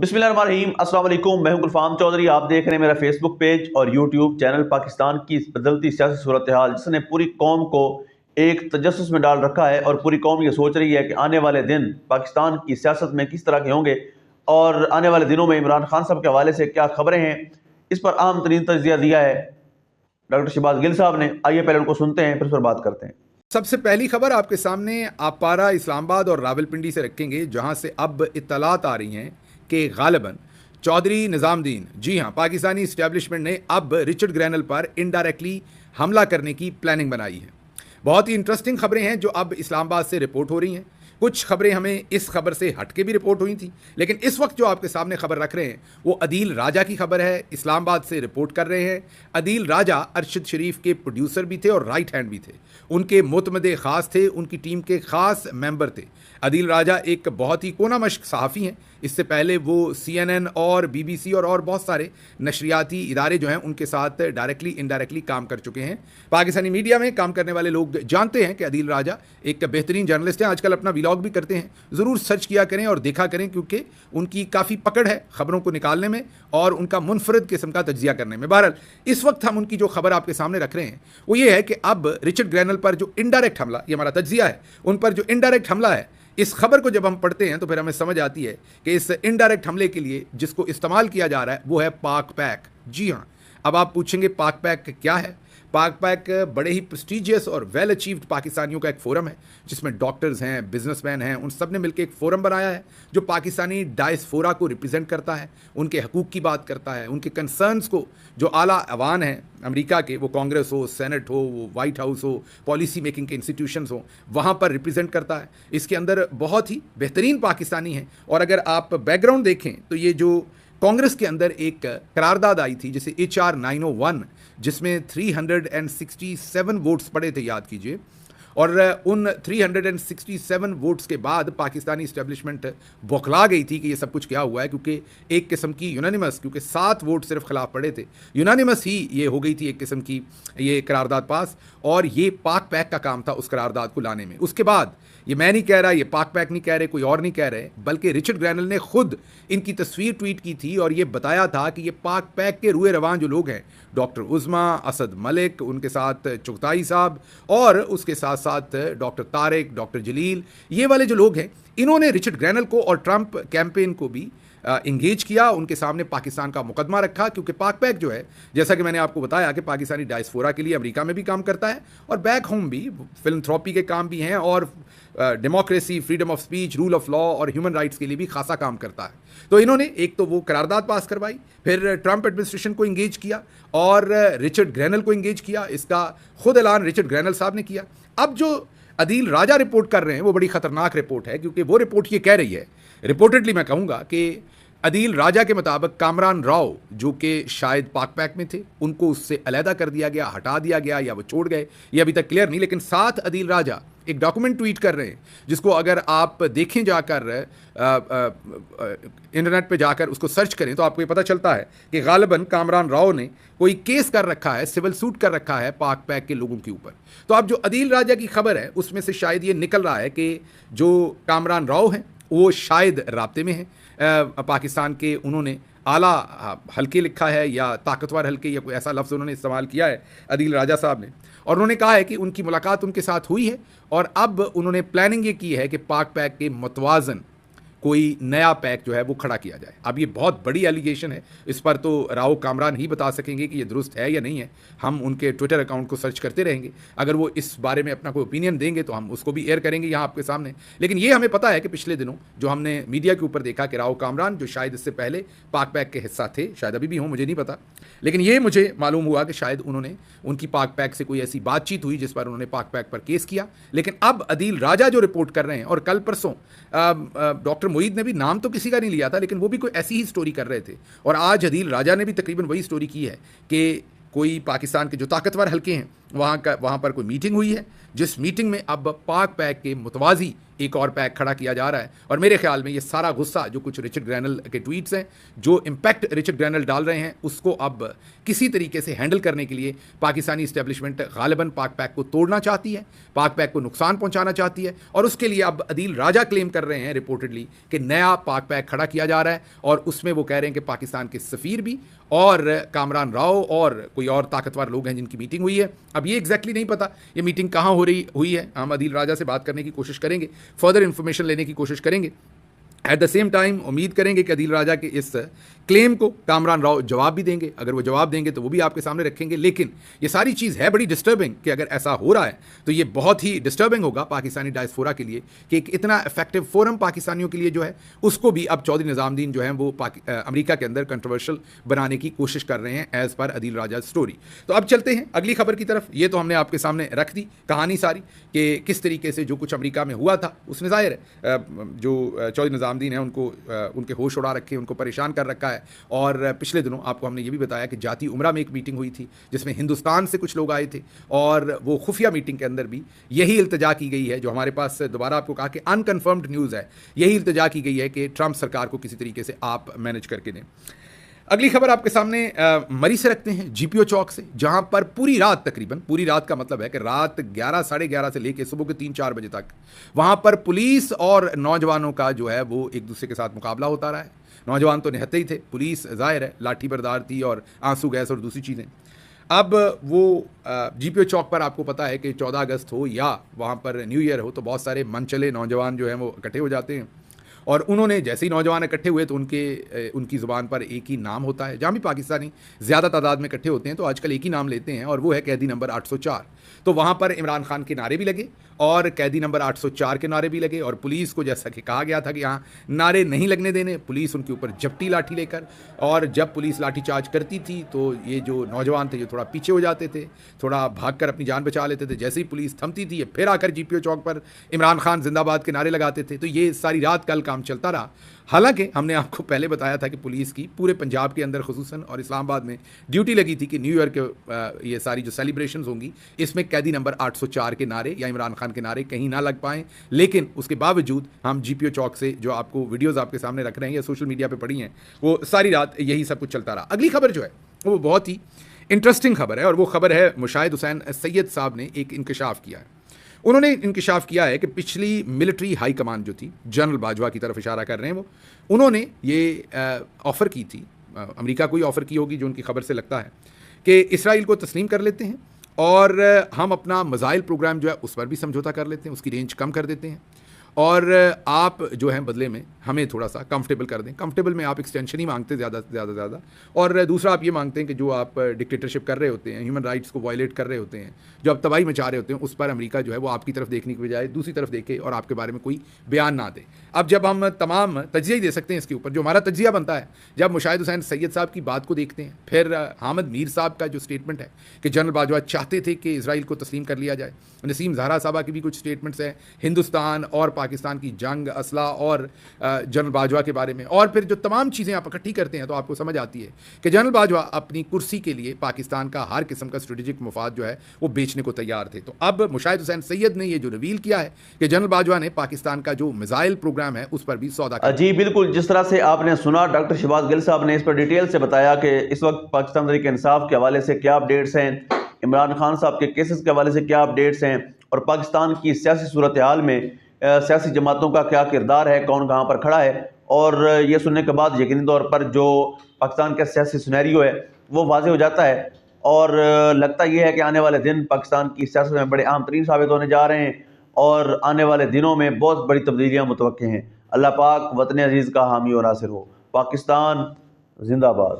बिस्मिल्लाहिर्रहमानिर्रहीम, अस्सलाम वालेकुम। मैं हूं गुलफाम चौधरी। आप देख रहे हैं मेरा फेसबुक पेज और यूट्यूब चैनल। पाकिस्तान की इस बदलती सियासी सूरत हाल जिसने पूरी कौम को एक तजस्सुस में डाल रखा है और पूरी कौम ये सोच रही है कि आने वाले दिन पाकिस्तान की सियासत में किस तरह के होंगे और आने वाले दिनों में इमरान खान साहब के हवाले से क्या खबरें हैं, इस पर अहम तरीन तजिया दिया है डॉक्टर शहबाज गिल साहब ने। आइए पहले उनको सुनते हैं, फिर उस पर बात करते हैं। सबसे पहली खबर आपके सामने आपारा, इस्लामाबाद और रावलपिंडी से रखेंगे, जहां से अब इत्तलात आ रही हैं कि गालिबन चौधरी निज़ामुद्दीन, जी हां, पाकिस्तानी इस्टेब्लिशमेंट ने अब रिचर्ड ग्रैनल पर इनडायरेक्टली हमला करने की प्लानिंग बनाई है। बहुत ही इंटरेस्टिंग खबरें हैं जो अब इस्लामाबाद से रिपोर्ट हो रही हैं। कुछ खबरें हमें इस खबर से हटके भी रिपोर्ट हुई थी, लेकिन इस वक्त जो आपके सामने खबर रख रहे हैं वो अदील राजा की खबर है। इस्लामाबाद से रिपोर्ट कर रहे हैं। अदील राजा अरशद शरीफ के प्रोड्यूसर भी थे और राइट हैंड भी थे, उनके मुतमदे ख़ास थे, उनकी टीम के ख़ास मेंबर थे। अदील राजा एक बहुत ही कोना मश्क सहाफ़ी हैं। इससे पहले वो CNN और BBC और बहुत सारे नशरियाती इदारे जो हैं उनके साथ डायरेक्टली इनडायरेक्टली काम कर चुके हैं। पाकिस्तानी मीडिया में काम करने वाले लोग जानते हैं कि अदील राजा एक बेहतरीन जर्नलिस्ट हैं। आजकल अपना व्लॉग भी करते हैं, ज़रूर सर्च किया करें और देखा करें, क्योंकि उनकी काफ़ी पकड़ है खबरों को निकालने में और उनका मुनफरद किस्म का तज्जिया करने में। बहरहाल इस वक्त हम उनकी जो खबर आपके सामने रख रहे हैं वो ये है कि अब रिचर्ड ग्रैनल पर जो इनडायरेक्ट हमला, ये हमारा तज्जिया है, उन पर जो इनडायरेक्ट हमला है, इस खबर को जब हम पढ़ते हैं तो फिर हमें समझ आती है कि इस इनडायरेक्ट हमले के लिए जिसको इस्तेमाल किया जा रहा है वो है पाक पैक। जी हाँ, अब आप पूछेंगे पाक पैक क्या है। पाक पैक बड़े ही प्रेस्टिजियस और वेल अचीव्ड पाकिस्तानियों का एक फोरम है जिसमें डॉक्टर्स हैं, बिजनेसमैन हैं, उन सब ने मिलकर एक फोरम बनाया है जो पाकिस्तानी डायस्पोरा को रिप्रेजेंट करता है, उनके हकूक़ की बात करता है, उनके कंसर्न्स को जो आला अवान हैं अमेरिका के, वो कांग्रेस हो, सेनेट हो, वो वाइट हाउस हो, पॉलिसी मेकिंग के इंस्टीट्यूशंस हो, वहाँ पर रिप्रेजेंट करता है। इसके अंदर बहुत ही बेहतरीन पाकिस्तानी हैं। और अगर आप बैकग्राउंड देखें तो ये जो कांग्रेस के अंदर एक करारदाद आई थी जिसे HR 901, जिसमें 367 वोट्स पड़े थे, याद कीजिए, और उन 367 वोट्स के बाद पाकिस्तानी इस्टेब्लिशमेंट बौखला गई थी कि ये सब कुछ क्या हुआ है, क्योंकि एक किस्म की यूनानिमस, क्योंकि 7 वोट सिर्फ खिलाफ पड़े थे, यूनानिमस ही ये हो गई थी एक किस्म की ये करारदाद पास, और ये पाक पैक का काम था उस करारदाद को लाने में। उसके बाद ये मैं नहीं कह रहा, ये पाक पैक नहीं कह रहे, कोई और नहीं कह रहे, बल्कि रिचर्ड ग्रैनल ने खुद इनकी तस्वीर ट्वीट की थी और ये बताया था कि ये पाक पैक के रूए रवान जो लोग हैं, डॉक्टर उज़मा, असद मलिक, उनके साथ चुगताई साहब और उसके साथ साथ डॉक्टर तारिक, डॉक्टर जलील, ये वाले जो लोग हैं, इन्होंने रिचर्ड ग्रैनल को और ट्रंप कैंपेन को भी इंगेज किया, उनके सामने पाकिस्तान का मुकदमा रखा, क्योंकि पाक पैक जो है, जैसा कि मैंने आपको बताया कि पाकिस्तानी डायस्पोरा के लिए अमेरिका में भी काम करता है और बैक होम भी फिलंथ्रोपी के काम भी हैं और democracy, freedom of speech, rule of law और ह्यूमन राइट्स के लिए भी खासा काम करता है। तो इन्होंने एक तो वो करारदाद पास करवाई, फिर ट्रंप एडमिनिस्ट्रेशन को इंगेज किया और रिचर्ड ग्रैनल को इंगेज किया। इसका खुद ऐलान रिचर्ड ग्रैनल साहब ने किया। अब जो अदील राजा रिपोर्ट कर रहे हैं वो बड़ी खतरनाक रिपोर्ट है, क्योंकि वो रिपोर्ट ये कह रही है, रिपोर्टेडली मैं कहूँगा, कि अदील राजा के मुताबिक कामरान राव, जो कि शायद पाक पैक में थे, उनको उससे अलहदा कर दिया गया, हटा दिया गया, या वो छोड़ गए, ये अभी तक क्लियर नहीं। लेकिन साथ अदील राजा एक डॉक्यूमेंट ट्वीट कर रहे हैं जिसको अगर आप देखें जाकर इंटरनेट पे जाकर उसको सर्च करें तो आपको ये पता चलता है कि गालिबन कामरान राव ने कोई केस कर रखा है, सिविल सूट कर रखा है पाक पैक के लोगों के ऊपर। तो अब जो अदील राजा की खबर है उसमें से शायद ये निकल रहा है कि जो कामरान राव हैं वो शायद राब्ते में हैं पाकिस्तान के। उन्होंने आला हल्के लिखा है या ताकतवर हल्के, या कोई ऐसा लफ्ज़ उन्होंने इस्तेमाल किया है अदील राजा साहब ने, और उन्होंने कहा है कि उनकी मुलाकात उनके साथ हुई है और अब उन्होंने प्लानिंग ये की है कि पाक पैक के मुतवाज़न कोई नया पैक जो है वो खड़ा किया जाए। अब ये बहुत बड़ी एलिगेशन है, इस पर तो राव कामरान ही बता सकेंगे कि ये दुरुस्त है या नहीं है। हम उनके ट्विटर अकाउंट को सर्च करते रहेंगे, अगर वो इस बारे में अपना कोई ओपिनियन देंगे तो हम उसको भी एयर करेंगे यहाँ आपके सामने। लेकिन ये हमें पता है कि पिछले दिनों जो हमने मीडिया के ऊपर देखा कि राव कामरान, जो शायद इससे पहले पाक पैक के हिस्सा थे, शायद अभी भी हों, मुझे नहीं पता, लेकिन ये मुझे मालूम हुआ कि शायद उनकी पाक पैक से कोई ऐसी बातचीत हुई जिस पर उन्होंने पाक पैक पर केस किया। लेकिन अब अदील राजा जो रिपोर्ट कर रहे हैं, और कल परसों डॉक्टर मुईद ने भी नाम तो किसी का नहीं लिया था, लेकिन वो भी कोई ऐसी ही स्टोरी कर रहे थे, और आज अदील राजा ने भी तकरीबन वही स्टोरी की है कि कोई पाकिस्तान के जो ताकतवर हल्के हैं वहाँ पर कोई मीटिंग हुई है, जिस मीटिंग में अब पाक पैक के मुतवाज़ी एक और पैक खड़ा किया जा रहा है। और मेरे ख्याल में ये सारा गुस्सा जो कुछ रिचर्ड ग्रैनल के ट्वीट्स हैं, जो इम्पैक्ट रिचर्ड ग्रैनल डाल रहे हैं, उसको अब किसी तरीके से हैंडल करने के लिए पाकिस्तानी इस्टेब्लिशमेंट गालिबन पाक पैक को तोड़ना चाहती है, पाक पैक को नुकसान पहुंचाना चाहती है। और उसके लिए अब अदील राजा क्लेम कर रहे हैं रिपोर्टेडली कि नया पाक पैक खड़ा किया जा रहा है, और उसमें वो कह रहे हैं कि पाकिस्तान के सफ़ीर भी और कामरान राव और कोई और ताकतवर लोग हैं जिनकी मीटिंग हुई है। अब ये एग्जैक्टली नहीं पता ये मीटिंग कहाँ हुई है। हम अदील राजा से बात करने की कोशिश करेंगे, फर्दर इन्फॉर्मेशन लेने की कोशिश करेंगे। एट द सेम टाइम उम्मीद करेंगे कि अदील राजा के इस क्लेम को कामरान राव जवाब भी देंगे। अगर वो जवाब देंगे तो वो भी आपके सामने रखेंगे। लेकिन ये सारी चीज़ है बड़ी डिस्टर्बिंग कि अगर ऐसा हो रहा है तो ये बहुत ही डिस्टर्बिंग होगा पाकिस्तानी डायस्पोरा के लिए कि एक इतना इफेक्टिव फोरम पाकिस्तानियों के लिए जो है उसको भी अब चौधरी निज़ामुद्दीन जो है वो अमेरिका के अंदर कंट्रोवर्शियल बनाने की कोशिश कर रहे हैं एज़ पर अदील राजा स्टोरी। तो अब चलते हैं अगली खबर की तरफ। ये तो हमने आपके सामने रख दी कहानी सारी कि किस तरीके से जो कुछ अमेरिका में हुआ था उसने ज़ाहिर है जो चौधरी निज़ामुद्दीन है उनको उनके होश उड़ा रखे, उनको परेशान कर रखा है। और पिछले दिनों आपको हमने ये भी बताया कि जाती उमरा में एक मीटिंग हुई थी जिसमें हिंदुस्तान से कुछ लोग आए थे, और वो खुफिया मीटिंग के अंदर भी यही इल्तिजा की गई है, जो हमारे पास दोबारा आपको कहा कि अनकन्फर्म्ड न्यूज़ है, यही इल्तिजा की गई है कि ट्रंप सरकार को किसी तरीके से आप मैनेज करके दें। अगली खबर आपके सामने मरी से रखते हैं, जीपीओ चौक से, जहां पर पूरी रात, तकरीबन पूरी रात का मतलब है कि रात 11 साढ़े 11 से लेकर सुबह के 3-4 बजे तक वहां पर पुलिस और नौजवानों का जो है वो एक दूसरे के साथ मुकाबला होता रहा है। नौजवान तो निहत्ते ही थे, पुलिस ज़ाहिर है लाठी बरदार थी और आंसू गैस और दूसरी चीज़ें। अब वो जीपीओ चौक पर आपको पता है कि 14 अगस्त हो या वहाँ पर न्यू ईयर हो तो बहुत सारे मनचले नौजवान जो हैं वो इकट्ठे हो जाते हैं, और उन्होंने जैसे ही नौजवान इकट्ठे हुए तो उनकी ज़ुबान पर एक ही नाम होता है। जहाँ भी पाकिस्तानी ज़्यादा तादाद में इकट्ठे होते हैं तो आजकल एक ही नाम लेते हैं, और वो है कैदी नंबर 804। तो वहाँ पर इमरान खान के नारे भी लगे और कैदी नंबर 804 के नारे भी लगे, और पुलिस को जैसा कि कहा गया था कि यहाँ नारे नहीं लगने देने, पुलिस उनके ऊपर झपटी लाठी लेकर, और जब पुलिस लाठी चार्ज करती थी तो ये जो नौजवान थे ये थोड़ा पीछे हो जाते थे, थोड़ा भागकर अपनी जान बचा लेते थे। जैसे ही पुलिस थमती थी ये फिर आकर जीपीओ चौक पर इमरान खान जिंदाबाद के नारे लगाते थे। तो ये सारी रात कल काम चलता रहा। हालांकि हमने आपको पहले बताया था कि पुलिस की पूरे पंजाब के अंदर खुसूसन और इस्लामाबाद में ड्यूटी लगी थी कि न्यू ईयर के ये सारी जो सेलिब्रेशंस होंगी इसमें कैदी नंबर 804 के नारे या इमरान खान के नारे कहीं ना लग पाएँ। लेकिन उसके बावजूद हम जीपीओ चौक से जो आपको वीडियोज़ आपके सामने रख रहे हैं या सोशल मीडिया पर पड़ी हैं, वो सारी रात यही सब कुछ चलता रहा। अगली खबर जो है वो बहुत ही इंटरेस्टिंग खबर है, और वो खबर है मुशाहिद हुसैन सैयद साहब ने एक इंकशाफ किया है। उन्होंने इंकशाफ किया है कि पिछली मिलिट्री हाई कमान जो थी, जनरल बाजवा की तरफ इशारा कर रहे हैं वो, उन्होंने ये ऑफ़र की थी, अमेरिका को ही ऑफ़र की होगी जो उनकी खबर से लगता है, कि इसराइल को तस्लीम कर लेते हैं और हम अपना मिसाइल प्रोग्राम जो है उस पर भी समझौता कर लेते हैं, उसकी रेंज कम कर देते हैं, और आप जो है बदले में हमें थोड़ा सा कंफर्टेबल कर दें। कंफर्टेबल में आप एक्सटेंशन ही मांगते ज़्यादा से ज़्यादा, और दूसरा आप ये मांगते हैं कि जो आप डिक्टेटरशिप कर रहे होते हैं, ह्यूमन राइट्स को वायलेट कर रहे होते हैं, जो आप तबाही मचा रहे होते हैं, उस पर अमेरिका जो है वो आपकी तरफ देखने की बजाय दूसरी तरफ देखे और आपके बारे में कोई बयान ना दे। अब जब हम तमाम तज्जिया ही दे सकते हैं इसके ऊपर, जो हमारा तज्जिया बनता है जब मुशाहिद हुसैन सैयद साहब की बात को देखते हैं, फिर हामिद मीर साहब का जो स्टेटमेंट है कि जनरल बाजवा चाहते थे कि इसराइल को तस्लीम कर लिया जाए, नसीम ज़हरा साहबा की भी कुछ स्टेटमेंट्स हैं हिंदुस्तान और पाकिस्तान की जंग, असला और जनरल बाजवा के बारे में, और फिर जो तमाम चीज़ें आप इकट्ठी करते हैं तो आपको समझ आती है कि जनरल बाजवा अपनी कुर्सी के लिए पाकिस्तान का हर किस्म का स्ट्रेटेजिक मुफाद जो है वो बेचने को तैयार थे। तो अब मुशाहिद हुसैन सैयद ने ये जो रिवील किया है कि जनरल बाजवा ने पाकिस्तान का जो मिसाइल प्रोग्राम है उस पर भी सौदा किया। जी बिल्कुल, जिस तरह से आपने सुना डॉक्टर शहबाज गिल साहब ने इस पर डिटेल से बताया कि इस वक्त पाकिस्तान तहरीक इंसाफ के हवाले से क्या अपडेट्स हैं, इमरान खान साहब के केसेस के हवाले से क्या अपडेट्स हैं, और पाकिस्तान की सियासी सूरत हाल में सियासी जमातों का क्या किरदार है, कौन कहाँ पर खड़ा है। और ये सुनने के बाद यकीनी तौर पर जो पाकिस्तान का सियासी सिनेरियो है वो वाज़ेह हो जाता है, और लगता ये है कि आने वाले दिन पाकिस्तान की सियासत में बड़े अहम तरीन साबित होने जा रहे हैं, और आने वाले दिनों में बहुत बड़ी तब्दीलियाँ मुतवक्के हैं। अल्लाह पाक वतन अजीज़ का हामी और नासिर हो। पाकिस्तान जिंदाबाद।